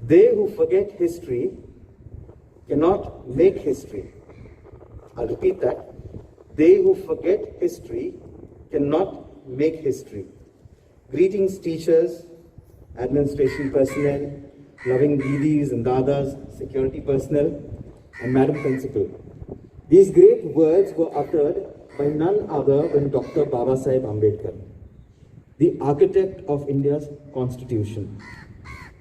They who forget history cannot make history. I'll repeat that. They who forget history cannot make history. Greetings, teachers, administration personnel, loving didis and dadas, security personnel, and Madam Principal. These great words were uttered by none other than Dr. Babasaheb Ambedkar, the architect of India's Constitution.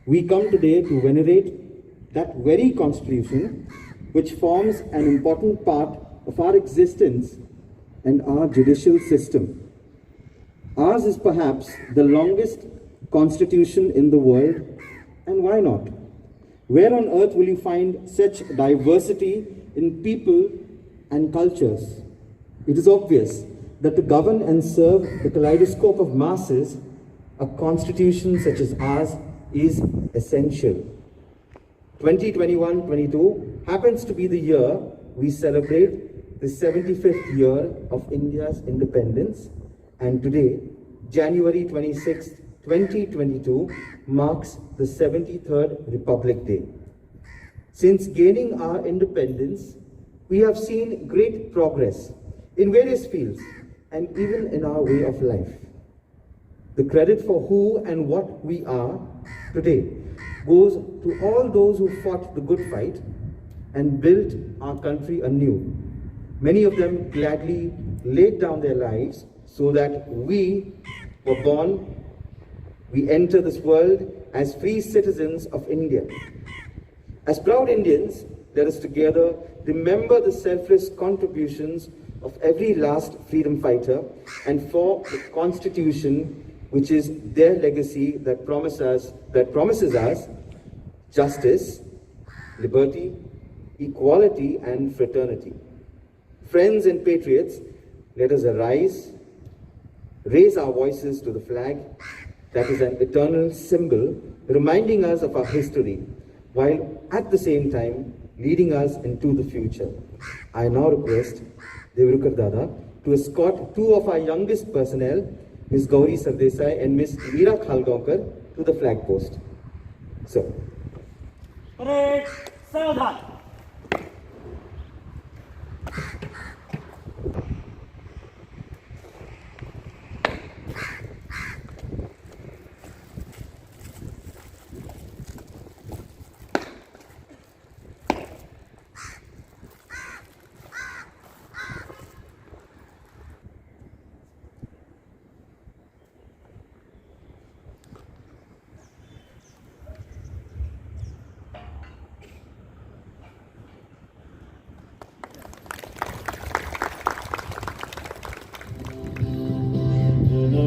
We come today to venerate that very Constitution which forms an important part of our existence and our judicial system. Ours is perhaps the longest constitution in the world, and why not? Where on earth will you find such diversity in people and cultures? It is obvious that to govern and serve the kaleidoscope of masses, a constitution such as ours is essential. 2021-22 happens to be the year we celebrate the 75th year of India's independence, and today, January 26, 2022, marks the 73rd Republic Day. Since gaining our independence, we have seen great progress in various fields and even in our way of life. The credit for who and what we are today goes to all those who fought the good fight and built our country anew. Many of them gladly laid down their lives so that we were born, we enter this world as free citizens of India. As proud Indians, let us together remember the selfless contributions of every last freedom fighter and for the Constitution, which is their legacy that promises us justice, liberty, equality, and fraternity. Friends and patriots, let us arise, raise our voices to the flag that is an eternal symbol reminding us of our history, while at the same time leading us into the future. I now request Devrukar Dada to escort two of our youngest personnel, Ms. Gauri Sardesai and Ms. Meera Khalgaonkar, to the flag post. Sir. Parade, Savadhan.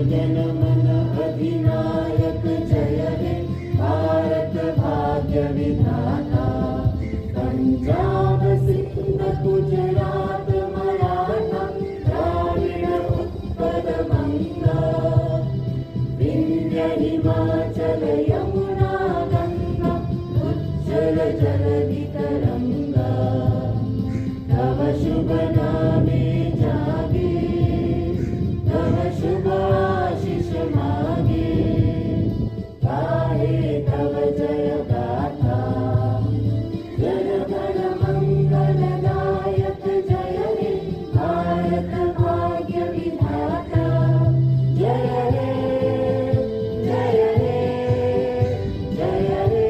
जनमन अधिनायक जय हे भारत भाग्य विधाता पंजाब सिंध गुजरात मराठा द्राविड़ उत्कल गंगा विंध्य हिमाचल यमुना गंगा उज्जल जलधि तरंगा तव शुभ नामे जागे तव शुभ आशीष मागे गाहे तव जय गाथा जय गण मंगलदायक जय हे भारत भाग्य विधाता जय हे जय हे जय हे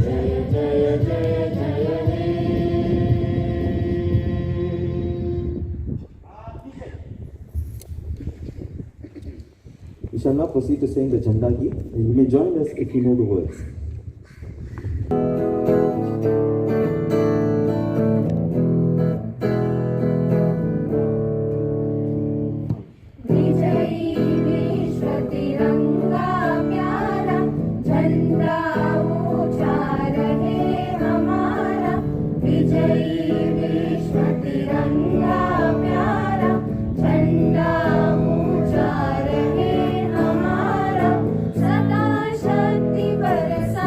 जय जय जय जय हे। We shall now proceed to sing the Jhanda Geet. You may join us if you know the words. विजयी विश्व तिरंगा प्यारा झंडा ऊंचा रहे हमारा विजयी विश्व तिरंगा प्यारा झंडा ऊंचा रहे हमारा सदा शक्ति बरसा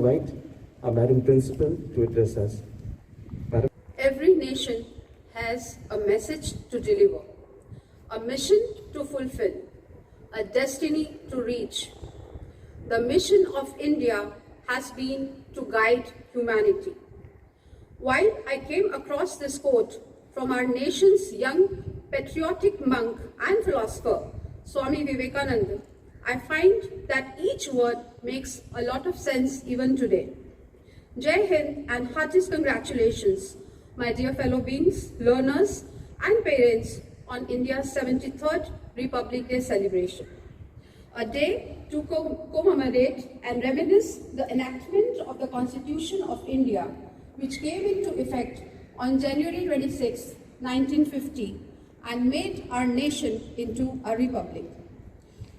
invite our Madam Principal to address us. Madam. Every nation has a message to deliver, a mission to fulfill, a destiny to reach. The mission of India has been to guide humanity. While I came across this quote from our nation's young patriotic monk and philosopher, Swami Vivekananda, I find that each word makes a lot of sense even today. Jai Hind and heartiest congratulations, my dear fellow beings, learners and parents on India's 73rd Republic Day celebration. A day to commemorate and reminisce the enactment of the Constitution of India, which came into effect on January 26, 1950, and made our nation into a republic.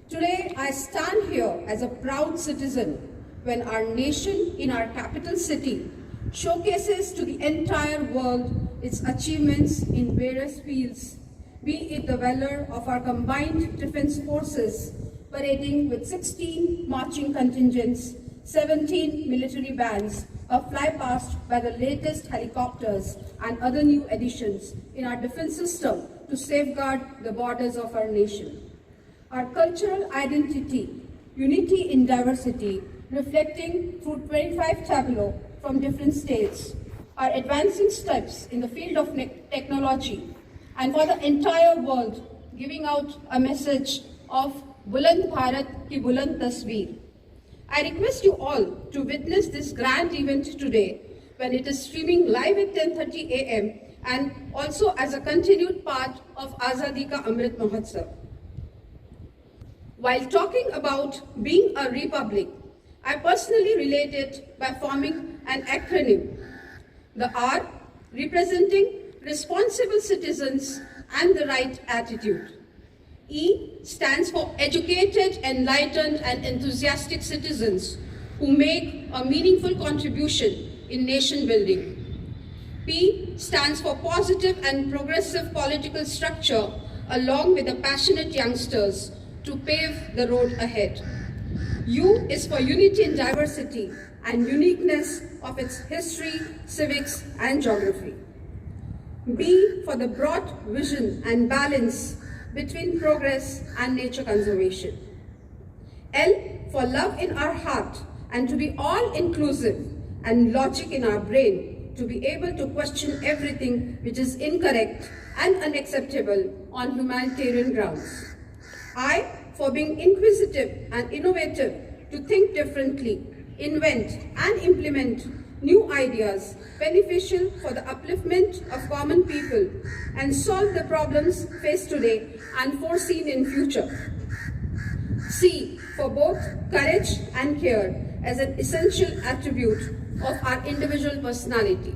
Today, I stand here as a proud citizen when our nation in our capital city showcases to the entire world its achievements in various fields, be it the valor of our combined defense forces parading with 16 marching contingents, 17 military bands, a flypast by the latest helicopters and other new additions in our defense system to safeguard the borders of our nation. Our cultural identity, unity in diversity, reflecting through 25 tableaux from different states, our advancing steps in the field of technology, and for the entire world, giving out a message of Buland Bharat Ki Buland Tasveer. I request you all to witness this grand event today when it is streaming live at 10:30 a.m. and also as a continued part of Azadi Ka Amrit Mahotsav. While talking about being a republic, I personally relate it by forming an acronym. The R representing responsible citizens and the right attitude. E stands for educated, enlightened and enthusiastic citizens who make a meaningful contribution in nation building. P stands for positive and progressive political structure along with the passionate youngsters to pave the road ahead. U is for unity in diversity and uniqueness of its history, civics and geography. B for the broad vision and balance between progress and nature conservation. L for love in our heart and to be all-inclusive and logic in our brain to be able to question everything which is incorrect and unacceptable on humanitarian grounds. I for being inquisitive and innovative to think differently, invent and implement new ideas beneficial for the upliftment of common people and solve the problems faced today and foreseen in future. C for both courage and care as an essential attribute of our individual personality.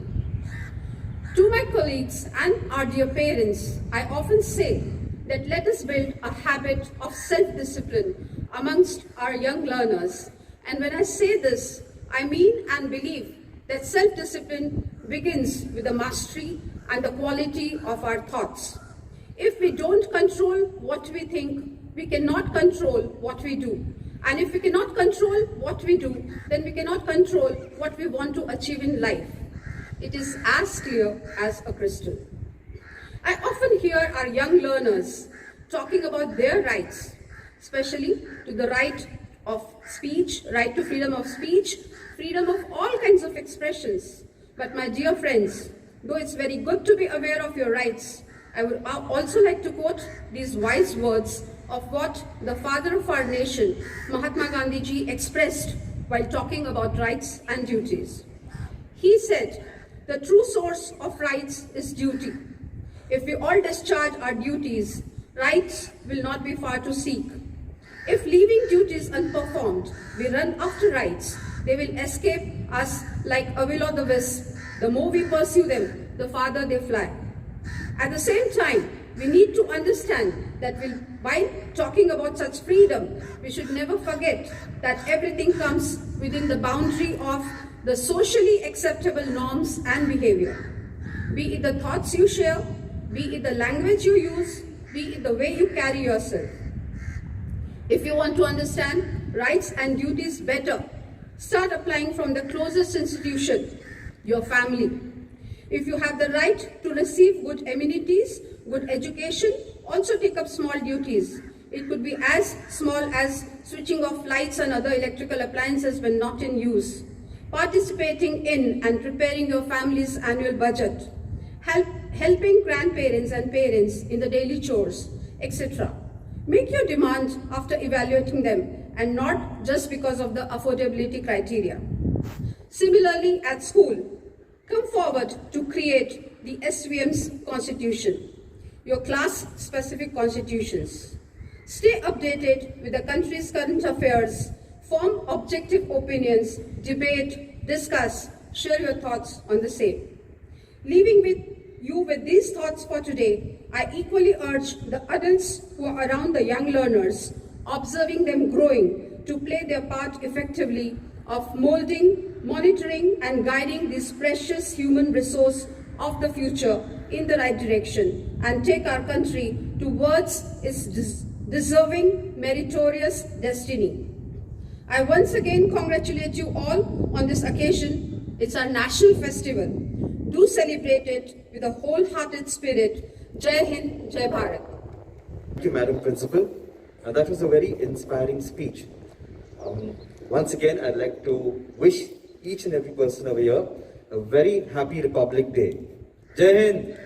To my colleagues and our dear parents, I often say that let us build a habit of self-discipline amongst our young learners. And when I say this, I mean and believe that self-discipline begins with the mastery and the quality of our thoughts. If we don't control what we think, we cannot control what we do. And if we cannot control what we do, then we cannot control what we want to achieve in life. It is as clear as a crystal. I often hear our young learners talking about their rights, especially to the right of speech, right to freedom of speech, freedom of all kinds of expressions. But my dear friends, though it's very good to be aware of your rights, I would also like to quote these wise words of what the father of our nation, Mahatma Gandhi ji, expressed while talking about rights and duties. He said, "The true source of rights is duty. If we all discharge our duties, rights will not be far to seek. If leaving duties unperformed, we run after rights, they will escape us like a will-o'-the-wisp. The more we pursue them, the farther they fly." At the same time, we need to understand that while talking about such freedom, we should never forget that everything comes within the boundary of the socially acceptable norms and behavior. Be it the thoughts you share, be it the language you use, be it the way you carry yourself. If you want to understand rights and duties better, Start applying from the closest institution, your family. If you have the right to receive good amenities, good education, also take up small duties. It could be as small as switching off lights and other electrical appliances when not in use, participating in and preparing your family's annual budget, helping grandparents and parents in the daily chores, etc. Make your demand after evaluating them and not just because of the affordability criteria. Similarly, at school, come forward to create the SVM's constitution, your class-specific constitutions. Stay updated with the country's current affairs, form objective opinions, debate, discuss, share your thoughts on the same. Leaving you with these thoughts for today, I equally urge the adults who are around the young learners, observing them growing, to play their part effectively of molding, monitoring, and guiding this precious human resource of the future in the right direction and take our country towards its deserving, meritorious destiny. I once again congratulate you all on this occasion. It's our national festival. Do celebrate it with a wholehearted spirit. Jai Hind, Jai Bharat. Thank you, Madam Principal. That was a very inspiring speech. Once again, I'd like to wish each and every person over here a very happy Republic Day. Jai Hind!